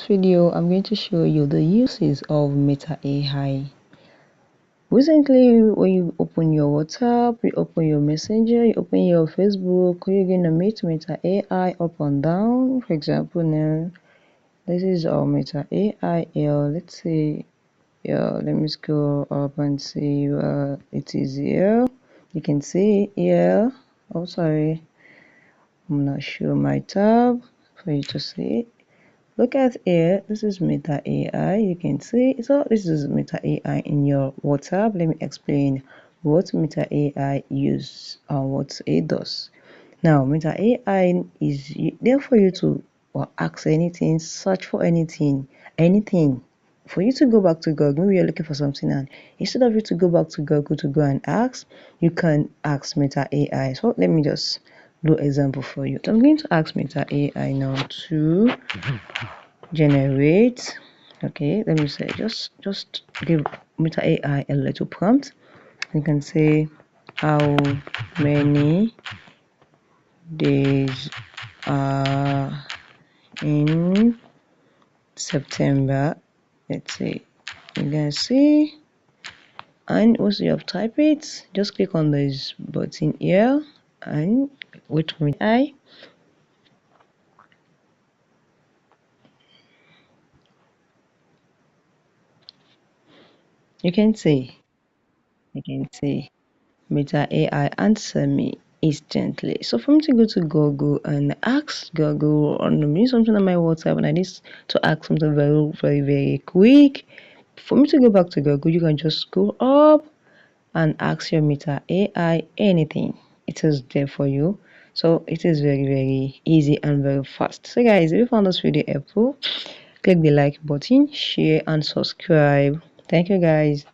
video, I'm going to show you the uses of Meta AI. Recently, when you open your WhatsApp, you open your Messenger, you open your Facebook, you're going to meet Meta AI up and down. For example, now, this is our Meta AI here. Let's see, let me scroll up and see it is here. You can see here. Oh, sorry, I'm not sure my tab for you to see. Look at here, this is Meta AI. You can see, so this is Meta AI in your WhatsApp. Let me explain what Meta AI uses and what it does. Now, Meta AI is there for you to ask anything, search for anything. For you to go back to Google, maybe you're looking for something, and instead of you to go back to Google to go and ask, you can ask Meta AI. So let me just do example for you. So I'm going to ask Meta AI now to generate. Okay, let me say just give Meta AI a little prompt. You can say how many days are in September. Let's say you can see, and once you have typed it, just click on this button here and wait for me. You can see Meta AI answer me instantly. So for me to go to Google and ask Google on something on my WhatsApp, and I need to ask something very quick, for me to go back to Google, you can just go up and ask your Meta AI anything. It is there for you. So it is very easy and very fast. So guys, if you found this video helpful, click the like button, share and subscribe. Thank you guys.